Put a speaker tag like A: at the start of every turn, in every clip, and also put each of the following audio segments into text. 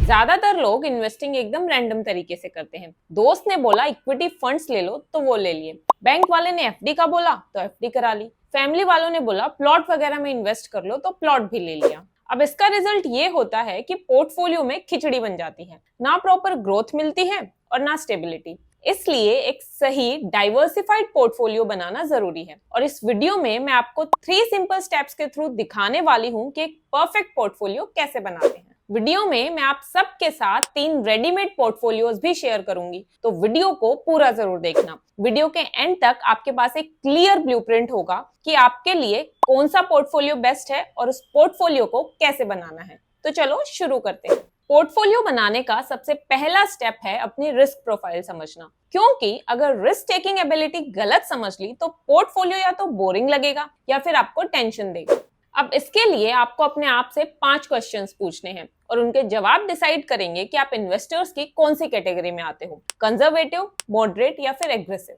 A: ज्यादातर लोग इन्वेस्टिंग एकदम रैंडम तरीके से करते हैं। दोस्त ने बोला इक्विटी फंड्स ले लो तो वो ले लिए, बैंक वाले ने एफडी का बोला तो एफडी करा ली, फैमिली वालों ने बोला प्लॉट वगैरह में इन्वेस्ट कर लो तो प्लॉट भी ले लिया। अब इसका रिजल्ट ये होता है कि पोर्टफोलियो में खिचड़ी बन जाती है, ना प्रॉपर ग्रोथ मिलती है और ना स्टेबिलिटी। इसलिए एक सही डाइवर्सिफाइड पोर्टफोलियो बनाना जरूरी है, और इस वीडियो में मैं आपको 3 सिंपल स्टेप्स के थ्रू दिखाने वाली हूँ कि एक परफेक्ट पोर्टफोलियो कैसे बनाते हैं। वीडियो में मैं आप सबके साथ 3 रेडीमेड पोर्टफोलियोज भी शेयर करूंगी, तो वीडियो को पूरा जरूर देखना। वीडियो के एंड तक आपके पास एक क्लियर ब्लूप्रिंट होगा कि आपके लिए कौन सा पोर्टफोलियो बेस्ट है और उस पोर्टफोलियो को कैसे बनाना है। तो चलो शुरू करते हैं। पोर्टफोलियो बनाने का सबसे पहला स्टेप है अपनी रिस्क प्रोफाइल समझना, क्योंकि अगर रिस्क टेकिंग एबिलिटी गलत समझ ली तो पोर्टफोलियो या तो बोरिंग लगेगा या फिर आपको टेंशन देगा। अब इसके लिए आपको अपने आप से 5 क्वेश्चंस पूछने हैं और उनके जवाब डिसाइड करेंगे कि आप इन्वेस्टर्स की कौन सी कैटेगरी में आते हो, कंजर्वेटिव, मॉडरेट या फिर एग्रेसिव।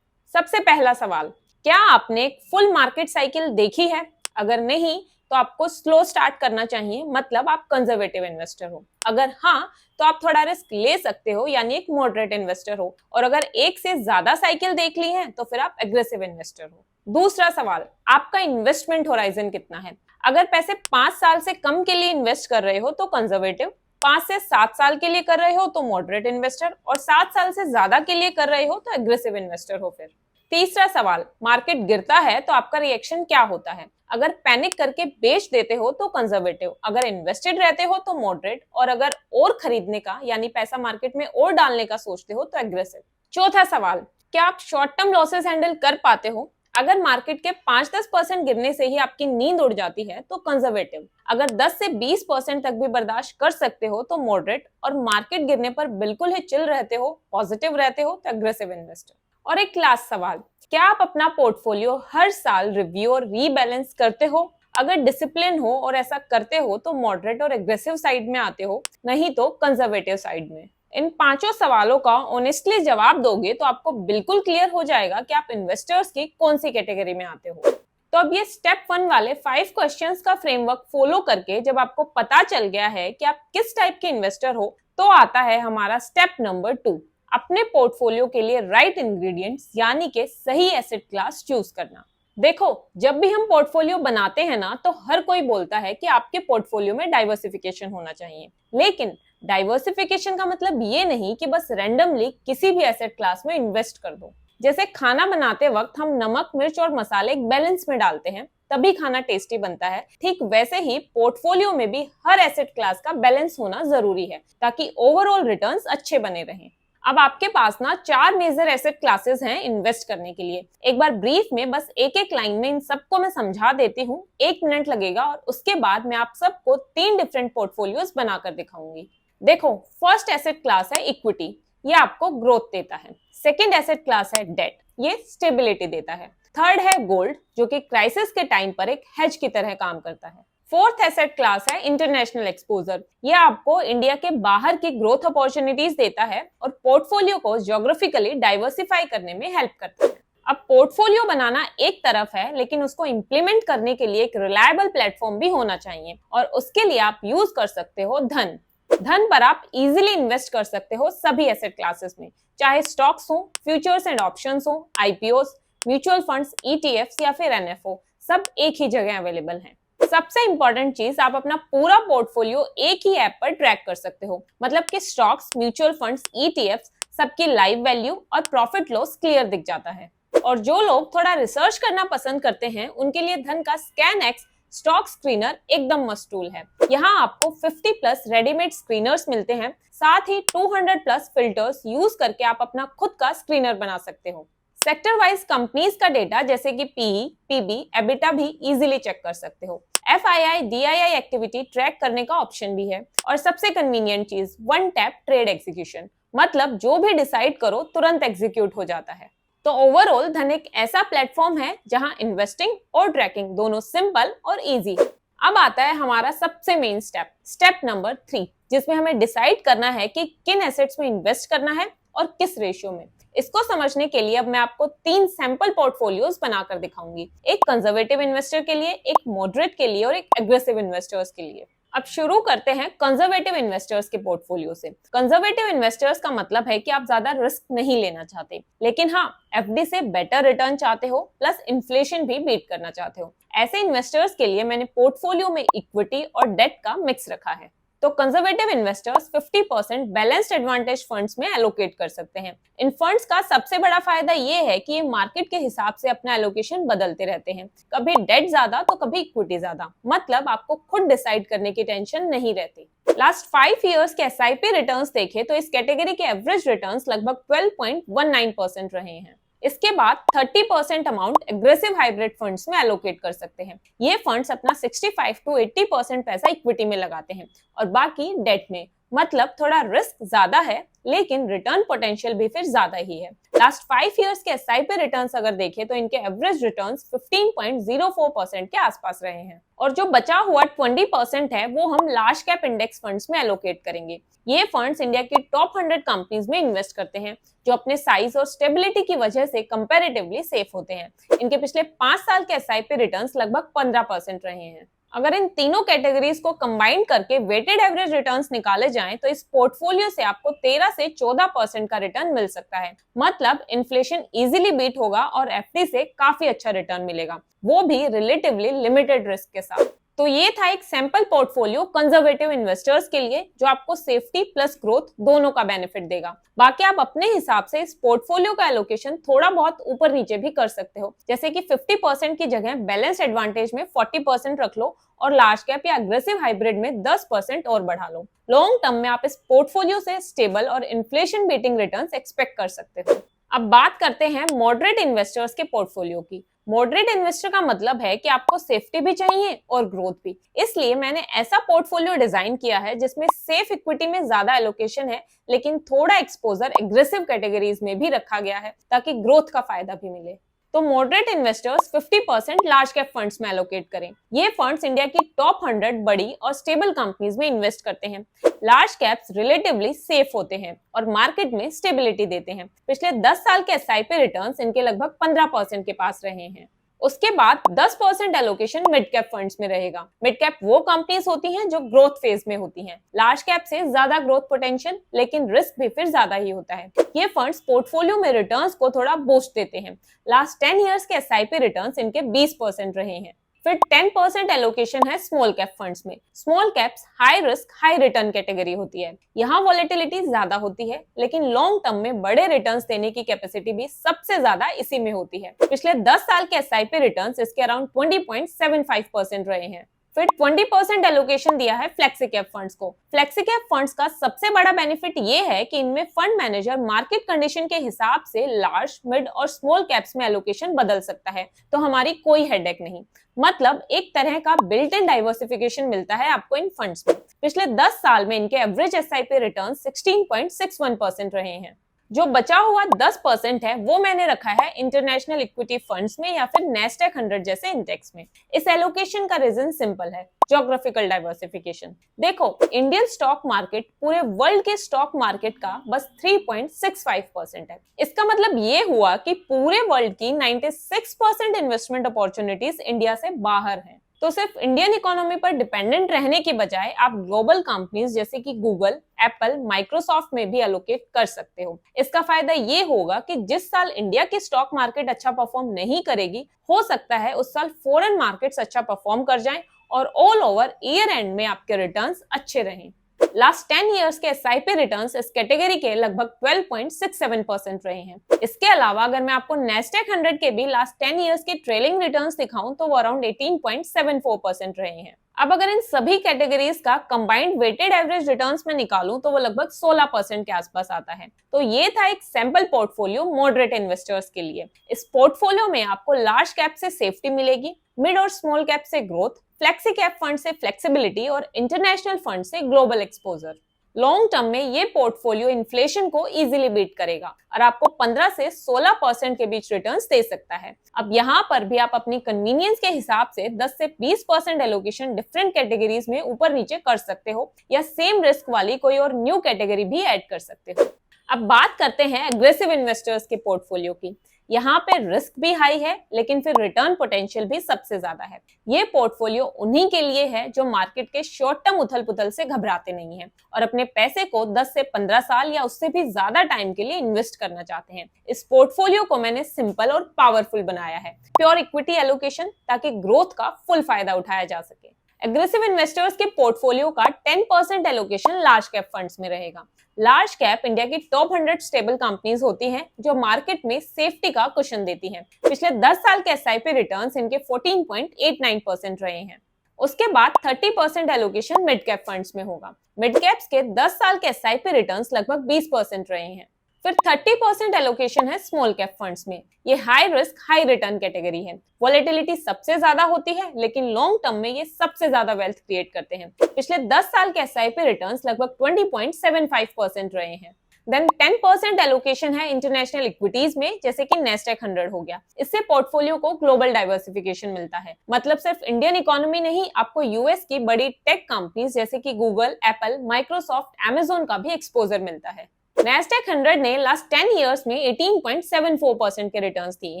A: सबसे पहला सवाल, क्या आपने फुल मार्केट साइकिल देखी है? अगर नहीं तो आपको स्लो स्टार्ट करना चाहिए, मतलब आप कंजर्वेटिव इन्वेस्टर हो। अगर हाँ तो आप थोड़ा रिस्क ले सकते हो, यानी एक मॉडरेट इन्वेस्टर हो। और अगर एक से ज्यादा साइकिल देख ली है तो फिर आप एग्रेसिव इन्वेस्टर हो। दूसरा सवाल, आपका इन्वेस्टमेंट होराइजन कितना है? अगर पैसे 5 साल से कम के लिए इन्वेस्ट कर रहे हो तो कंजर्वेटिव, 5 से 7 साल के लिए कर रहे हो तो मॉडरेट इन्वेस्टर, और 7 साल से ज्यादा के लिए कर रहे हो तो एग्रेसिव इन्वेस्टर हो फिर। तीसरा सवाल, मार्केट गिरता है तो आपका रिएक्शन क्या होता है? अगर पैनिक करके बेच देते हो तो कंजर्वेटिव, अगर इन्वेस्टेड रहते हो तो मॉडरेट, और अगर और खरीदने का यानी पैसा मार्केट में और डालने का सोचते हो तो एग्रेसिव। चौथा सवाल, क्या आप शॉर्ट टर्म लॉसेस हैंडल कर पाते हो? अगर मार्केट के 5-10% गिरने से ही आपकी नींद उड़ जाती है तो कंजर्वेटिव, अगर 10 से 20% तक भी बर्दाश्त कर सकते हो तो मॉडरेट, और मार्केट गिरने पर बिल्कुल ही चिल रहते हो, पॉजिटिव रहते हो तो एग्रेसिव इन्वेस्टर। और एक लास्ट सवाल, क्या आप अपना पोर्टफोलियो हर साल रिव्यू और रीबैलेंस करते हो? अगर डिसिप्लिन हो और ऐसा करते हो तो मॉडरेट और एग्रेसिव साइड में आते हो, नहीं तो कंजर्वेटिव साइड में। इन 5 सवालों का ऑनेस्टली जवाब दोगे तो आपको बिल्कुल क्लियर हो जाएगा कि आप इन्वेस्टर्स की कौन सी कैटेगरी में आते हो। तो अब ये स्टेप 1 वाले 5 क्वेश्चंस का फ्रेमवर्क फॉलो करके जब आपको पता चल गया है कि आप किस टाइप के इन्वेस्टर हो, तो आता है हमारा स्टेप नंबर 2, अपने पोर्टफोलियो के लिए राइट इंग्रेडिएंट्स यानी कि सही एसेट क्लास चूज करना। देखो, जब भी हम पोर्टफोलियो बनाते हैं ना तो हर कोई बोलता है कि आपके पोर्टफोलियो में डाइवर्सिफिकेशन होना चाहिए, लेकिन डाइवर्सिफिकेशन का मतलब ये नहीं कि बस रैंडमली किसी भी एसेट क्लास में इन्वेस्ट कर दो। जैसे खाना बनाते वक्त हम नमक, मिर्च और मसाले एक बैलेंस में डालते हैं तभी खाना टेस्टी बनता है, ठीक वैसे ही पोर्टफोलियो में भी हर एसेट क्लास का बैलेंस होना जरूरी है ताकि ओवरऑल रिटर्न्स अच्छे बने रहें। अब आपके पास ना 4 मेजर एसेट क्लासेस हैं इन्वेस्ट करने के लिए। एक बार ब्रीफ में बस एक एक लाइन में इन सबको मैं समझा देती हूँ, 1 मिनट लगेगा, और उसके बाद मैं आप सबको 3 डिफरेंट पोर्टफोलियोज बनाकर दिखाऊंगी। देखो, फर्स्ट एसेट क्लास है इक्विटी, ये आपको ग्रोथ देता है। सेकंड एसेट क्लास है डेट, ये स्टेबिलिटी देता है। थर्ड है गोल्ड, जो कि क्राइसिस के टाइम पर एक हेज की तरह काम करता है। फोर्थ एसेट क्लास है इंटरनेशनल एक्सपोजर, ये आपको इंडिया के बाहर की ग्रोथ अपॉर्चुनिटीज देता है और पोर्टफोलियो को ज्योग्राफिकली डाइवर्सिफाई करने में हेल्प करता है। अब पोर्टफोलियो बनाना एक तरफ है, लेकिन उसको इम्प्लीमेंट करने के लिए एक रिलायबल प्लेटफॉर्म भी होना चाहिए, और उसके लिए आप यूज कर सकते हो धन। धन पर आप इजीली इन्वेस्ट कर सकते हो सभी एसेट क्लासेस में, चाहे स्टॉक्स हो, फ्यूचर्स एंड ऑप्शंस हो, आईपीओस, म्यूचुअल फंड्स, ईटीएफ्स या फिर एनएफओ, सब एक ही जगह अवेलेबल हैं। सबसे इंपॉर्टेंट चीज, आप अपना पूरा पोर्टफोलियो एक ही ऐप पर ट्रैक कर सकते हो, मतलब कि स्टॉक्स, म्यूचुअल फंड्स, ईटीएफ्स, सबकी लाइव वैल्यू और प्रॉफिट लॉस क्लियर दिख जाता है। और जो लोग थोड़ा रिसर्च करना पसंद करते हैं उनके लिए धन का स्कैनएक्स स्टॉक स्क्रीनर एकदम मस्त टूल है। यहाँ आपको 50+ रेडीमेड स्क्रीनर्स मिलते हैं, साथ ही 200+ फिल्टर्स यूज करके आप अपना खुद का स्क्रीनर बना सकते हो। सेक्टर वाइज कंपनीज का डेटा जैसे कि पीई, पीबी, एबिटा भी इजीली चेक कर सकते हो। एफआईआई, डीआईआई एक्टिविटी ट्रैक करने का ऑप्शन भी है, और सबसे कन्वीनियंट चीज, वन टैप ट्रेड एग्जीक्यूशन, मतलब जो भी डिसाइड करो तुरंत एग्जीक्यूट हो जाता है। तो ओवरऑल धन एक ऐसा प्लेटफॉर्म है जहां इन्वेस्टिंग और ट्रैकिंग दोनों सिंपल और इजी है। अब आता है हमारा सबसे मेन स्टेप, स्टेप नंबर 3, जिसमें हमें डिसाइड करना है कि किन एसेट्स में इन्वेस्ट करना है और किस रेशियो में। इसको समझने के लिए अब मैं आपको 3 सैंपल पोर्टफोलियोज बनाकर दिखाऊंगी, एक कंजर्वेटिव इन्वेस्टर के लिए, एक मॉडरेट के लिए और एक एग्रेसिव इन्वेस्टर्स के लिए। अब शुरू करते हैं कंजर्वेटिव इन्वेस्टर्स के पोर्टफोलियो से। कंजर्वेटिव इन्वेस्टर्स का मतलब है कि आप ज्यादा रिस्क नहीं लेना चाहते, लेकिन हाँ, एफडी से बेटर रिटर्न चाहते हो, प्लस इन्फ्लेशन भी बीट करना चाहते हो। ऐसे इन्वेस्टर्स के लिए मैंने पोर्टफोलियो में इक्विटी और डेट का मिक्स रखा है। तो conservative investors 50% balanced advantage funds में एलोकेट कर सकते हैं। इन फंड्स का सबसे बड़ा फायदा ये है कि ये मार्केट के हिसाब से अपना एलोकेशन बदलते रहते हैं, कभी डेट ज्यादा तो कभी इक्विटी ज्यादा। मतलब आपको खुद डिसाइड करने की टेंशन नहीं रहती। लास्ट 5 इयर्स के एसआईपी रिटर्न्स देखें तो इस कैटेगरी के एवरेज रिटर्न्स लगभग 12.19% रहे हैं। इसके बाद 30% अमाउंट एग्रेसिव हाइब्रिड फंड्स में एलोकेट कर सकते हैं। ये फंड्स अपना 65 to 80% पैसा इक्विटी में लगाते हैं और बाकी डेट में। मतलब थोड़ा रिस्क ज्यादा है, लेकिन रिटर्न पोटेंशियल भी फिर ज्यादा ही है। लास्ट 5 इयर्स के एसआईपी रिटर्न्स अगर देखें तो इनके एवरेज रिटर्न्स 15.04% के आसपास रहे हैं। और जो बचा हुआ 20% है वो हम लार्ज कैप इंडेक्स फंड्स में एलोकेट करेंगे। ये फंड्स इंडिया की टॉप 100 कंपनीज में इन्वेस्ट करते हैं, जो अपने साइज और स्टेबिलिटी की वजह से कंपैरेटिवली सेफ होते हैं। इनके पिछले 5 साल के एसआईपी रिटर्न्स लगभग 15% रहे हैं। अगर इन तीनों कैटेगरीज को कंबाइन करके वेटेड एवरेज रिटर्न्स निकाले जाएं तो इस पोर्टफोलियो से आपको 13 से 14% का रिटर्न मिल सकता है। मतलब इन्फ्लेशन इजीली बीट होगा और एफडी से काफी अच्छा रिटर्न मिलेगा, वो भी रिलेटिवली लिमिटेड रिस्क के साथ। तो ये था एक सैंपल पोर्टफोलियो कंजर्वेटिव इन्वेस्टर्स के लिए, जो आपको सेफ्टी प्लस ग्रोथ दोनों का बेनिफिट देगा। बाकी आप अपने हिसाब से इस पोर्टफोलियो का एलोकेशन थोड़ा बहुत ऊपर नीचे भी कर सकते हो, जैसे कि 50% की जगह बैलेंस एडवांटेज में 40% रख लो और लार्ज कैप या अग्रेसिव हाइब्रिड में 10% और बढ़ा लो। लॉन्ग टर्म में आप इस पोर्टफोलियो से स्टेबल और इन्फ्लेशन बीटिंग रिटर्न्स एक्सपेक्ट कर सकते हो। अब बात करते हैं मॉडरेट इन्वेस्टर्स के पोर्टफोलियो की। मॉडरेट इन्वेस्टर का मतलब है कि आपको सेफ्टी भी चाहिए और ग्रोथ भी। इसलिए मैंने ऐसा पोर्टफोलियो डिजाइन किया है जिसमें सेफ इक्विटी में ज्यादा एलोकेशन है, लेकिन थोड़ा एक्सपोजर एग्रेसिव कैटेगरीज में भी रखा गया है ताकि ग्रोथ का फायदा भी मिले। तो moderate investors 50% large cap funds में एलोकेट करें। ये फंड्स इंडिया की टॉप 100 बड़ी और स्टेबल कंपनीज में इन्वेस्ट करते हैं। लार्ज कैप्स रिलेटिवली सेफ होते हैं और मार्केट में स्टेबिलिटी देते हैं। पिछले 10 साल के एसआईपी रिटर्न्स इनके लगभग 15% के पास रहे हैं। उसके बाद 10% एलोकेशन मिड कैप फंड्स में रहेगा। मिड कैप वो कंपनीज होती हैं जो ग्रोथ फेज में होती हैं। लार्ज कैप से ज्यादा ग्रोथ पोटेंशियल, लेकिन रिस्क भी फिर ज्यादा ही होता है। ये फंड्स पोर्टफोलियो में रिटर्न्स को थोड़ा बूस्ट देते हैं। लास्ट 10 इयर्स के एसआईपी रिटर्न्स इनके 20% रहे हैं। फिर 10% एलोकेशन है स्मॉल कैप फंड्स में। Small caps high risk high return category होती है। यहाँ वॉलेटिलिटी ज्यादा होती है, लेकिन लॉन्ग टर्म में बड़े रिटर्न्स देने की कैपेसिटी भी सबसे ज्यादा इसी में होती है। पिछले 10 साल के एसआईपी रिटर्न्स इसके अराउंड 20.75% रहे हैं। फिर 20% एलोकेशन दिया है फ्लेक्सी कैप फंड्स को। फ्लेक्सी कैप फंड्स का सबसे बड़ा बेनिफिट ये है कि इनमें फंड मैनेजर मार्केट कंडीशन के हिसाब से लार्ज, मिड और स्मॉल कैप्स में एलोकेशन बदल सकता है, तो हमारी कोई हेडेक नहीं। मतलब एक तरह का बिल्ट इन डाइवर्सिफिकेशन मिलता है आपको इन फंड्स में। पिछले 10 साल में इनके एवरेज एसआईपी रिटर्न 16.61% रहे हैं। जो बचा हुआ 10% है वो मैंने रखा है इंटरनेशनल इक्विटी फंड्स में या फिर नेस्डैक 100 जैसे इंडेक्स में। इस एलोकेशन का रीजन सिंपल है, ज्योग्राफिकल डाइवर्सिफिकेशन। देखो, इंडियन स्टॉक मार्केट पूरे वर्ल्ड के स्टॉक मार्केट का बस 3.65% है। इसका मतलब ये हुआ कि पूरे वर्ल्ड की 96% इन्वेस्टमेंट अपॉर्चुनिटीज इंडिया से बाहर हैं। तो सिर्फ इंडियन इकोनॉमी पर डिपेंडेंट रहने के बजाय आप ग्लोबल कंपनीज जैसे कि गूगल, एप्पल, माइक्रोसॉफ्ट में भी एलोकेट कर सकते हो। इसका फायदा ये होगा कि जिस साल इंडिया की स्टॉक मार्केट अच्छा परफॉर्म नहीं करेगी, हो सकता है उस साल फॉरेन मार्केट्स अच्छा परफॉर्म कर जाएं और ऑल ओवर ईयर एंड में आपके रिटर्न्स अच्छे रहें। लास्ट 10 इयर्स के एसआईपी रिटर्न्स इस कैटेगरी के लगभग 12.67% रहे हैं। इसके अलावा अगर मैं आपको नेस्डैक 100 के भी लास्ट 10 इयर्स के ट्रेलिंग रिटर्न्स दिखाऊं तो वो अराउंड 18.74% रहे हैं। अब अगर इन सभी कैटेगरीज का कंबाइंड वेटेड एवरेज रिटर्न्स में निकालूं तो वो लगभग 16% के आसपास आता है। तो ये था एक सैंपल पोर्टफोलियो मॉडरेट इन्वेस्टर्स के लिए। इस पोर्टफोलियो में आपको लार्ज कैप से सेफ्टी मिलेगी, मिड और स्मॉल कैप से ग्रोथ, फ्लेक्सी कैप फंड से फ्लेक्सिबिलिटी और इंटरनेशनल फंड से ग्लोबल एक्सपोजर। लॉन्ग टर्म में ये पोर्टफोलियो इन्फ्लेशन को इजीली बीट करेगा और आपको 15 से 16% के बीच रिटर्न्स दे सकता है। अब यहाँ पर भी आप अपनी कन्वीनियंस के हिसाब से 10 से 20% एलोकेशन डिफरेंट कैटेगरीज में ऊपर नीचे कर सकते हो या सेम रिस्क वाली कोई और न्यू कैटेगरी भी ऐड कर सकते हो। अब बात करते हैं एग्रेसिव इन्वेस्टर्स के पोर्टफोलियो की। यहाँ पे रिस्क भी हाई है लेकिन फिर रिटर्न पोटेंशियल भी सबसे ज्यादा है। ये पोर्टफोलियो उन्हीं के लिए है जो मार्केट के शॉर्ट टर्म उथल पुथल से घबराते नहीं हैं और अपने पैसे को 10 से 15 साल या उससे भी ज्यादा टाइम के लिए इन्वेस्ट करना चाहते हैं। इस पोर्टफोलियो को मैंने सिंपल और पावरफुल बनाया है, प्योर इक्विटी एलोकेशन, ताकि ग्रोथ का फुल फायदा उठाया जा सके। एग्रेसिव इन्वेस्टर्स के पोर्टफोलियो का 10% एलोकेशन लार्ज कैप फंड्स में रहेगा। लार्ज कैप इंडिया की टॉप 100 स्टेबल कंपनीज होती हैं जो मार्केट में सेफ्टी का कुशन देती हैं। पिछले 10 साल के एसआईपी रिटर्न्स इनके 14.89% रहे हैं। उसके बाद 30% एलोकेशन मिड कैप फंड्स में होगा। मिड कैप्स के 10 साल के एसआईपी रिटर्न्स लगभग 20% रहे हैं। फिर 30% एलोकेशन है स्मॉल कैप फंड्स में। ये high risk high return category है। वॉलेटिलिटी सबसे ज्यादा होती है लेकिन लॉन्ग टर्म में ये सबसे ज्यादा वेल्थ क्रिएट करते हैं। पिछले 10 साल के एसआईपी रिटर्न्स लगभग 20.75% रहे हैं। देन 10% एलोकेशन है इंटरनेशनल इक्विटीज में, जैसे कि नेस्डैक 100 हो गया। इससे पोर्टफोलियो को ग्लोबल डाइवर्सिफिकेशन मिलता है। मतलब सिर्फ इंडियन इकोनॉमी नहीं, आपको यूएस की बड़ी टेक कंपनीज जैसे कि गूगल, एप्पल, माइक्रोसॉफ्ट, अमेजोन का भी एक्सपोजर मिलता है। नेस्डैक 100 ने लास्ट 10 इयर्स में 18.74% के रिटर्न्स दिए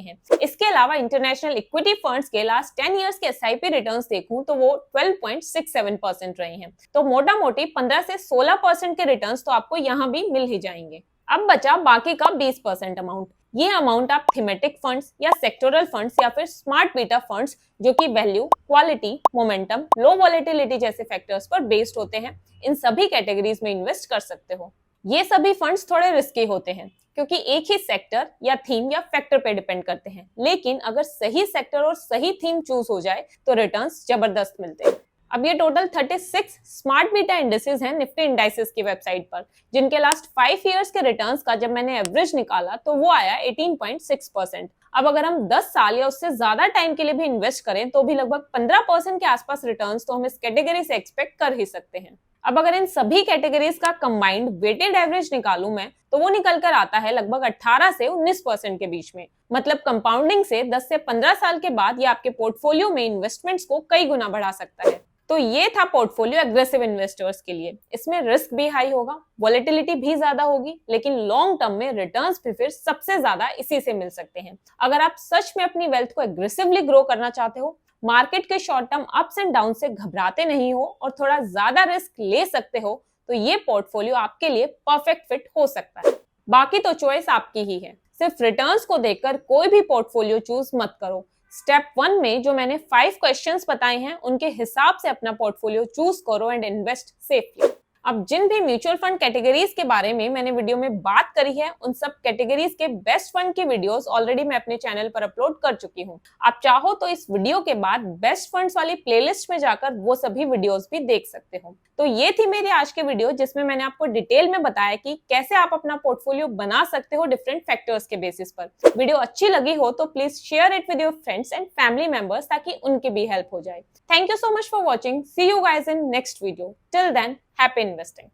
A: हैं। इसके अलावा इंटरनेशनल इक्विटी फंड्स के लास्ट 10 इयर्स के एसआईपी रिटर्न्स देखूं तो वो 12.67% रहे हैं। तो मोटा मोटी 15 से 16% के रिटर्न्स तो आपको यहाँ भी मिल ही जाएंगे। अब बचा बाकी का 20% अमाउंट। ये अमाउंट आप थीमेटिक फंड्स या सेक्टोरल फंड्स या फिर स्मार्ट बीटा फंड्स, जो कि वैल्यू, क्वालिटी, मोमेंटम, लो वॉलेटिलिटी जैसे फैक्टर्स पर बेस्ड होते हैं, इन सभी कैटेगरीज में इन्वेस्ट कर सकते हो। ये सभी फंड्स थोड़े रिस्की होते हैं क्योंकि एक ही सेक्टर या थीम या फैक्टर पे डिपेंड करते हैं, लेकिन अगर सही सेक्टर और सही थीम चूज हो जाए तो रिटर्न्स जबरदस्त मिलते हैं। अब ये टोटल 36 स्मार्ट बीटा इंडिसेस हैं निफ्टी इंडाइसेस की वेबसाइट पर, जिनके लास्ट 5 इयर्स के रिटर्न्स का जब मैंने एवरेज निकाला तो वो आया 18.6%। अब अगर हम 10 साल या उससे ज्यादा टाइम के लिए भी इन्वेस्ट करें तो भी लगभग 15% के आसपास रिटर्न्स तो हम इस कैटेगरी से एक्सपेक्ट कर ही सकते हैं। अब अगर इन सभी कैटेगरीज का कंबाइंड वेटेड एवरेज निकालूं मैं तो वो निकल कर आता है लगभग 18 से 19% के बीच में। मतलब कंपाउंडिंग से 10 से 15 साल के बाद ये आपके पोर्टफोलियो में इन्वेस्टमेंट्स को कई गुना बढ़ा सकता है। तो ये था पोर्टफोलियो एग्रेसिव इन्वेस्टर्स के लिए। इसमें रिस्क भी हाई होगा, वॉलेटिलिटी भी ज्यादा होगी, लेकिन लॉन्ग टर्म में रिटर्न्स भी फिर सबसे ज्यादा इसी से मिल सकते हैं। अगर आप सच में अपनी वेल्थ को एग्रेसिवली ग्रो करना चाहते हो, मार्केट के short term ups and down से घबराते नहीं हो और थोड़ा ज्यादा रिस्क ले सकते हो, तो ये पोर्टफोलियो आपके लिए परफेक्ट फिट हो सकता है। बाकी तो चॉइस आपकी ही है। सिर्फ रिटर्न्स को देखकर कोई भी पोर्टफोलियो चूज मत करो। स्टेप 1 में जो मैंने 5 क्वेश्चंस बताए हैं उनके हिसाब से अपना पोर्टफोलियो चूज करो एंड इन्वेस्ट सेफली। अब जिन भी म्यूचुअल फंड कैटेगरीज के बारे में मैंने वीडियो में बात करी है, उन सब कैटेगरीज के बेस्ट फंड की वीडियोस ऑलरेडी मैं अपने चैनल पर अपलोड कर चुकी हूँ। आप चाहो तो इस वीडियो के बाद बेस्ट फंड्स वाली प्लेलिस्ट में जाकर वो सभी वीडियोस भी देख सकते हो। तो ये थी मेरी आज की वीडियो, जिसमें मैंने आपको डिटेल में बताया कि कैसे आप अपना पोर्टफोलियो बना सकते हो डिफरेंट फैक्टर्स के बेसिस पर। वीडियो अच्छी लगी हो तो please share it with your friends and family members ताकि उनकी भी हेल्प हो जाए। Thank you so much for watching. See you guys in next video. Till then, happy investing.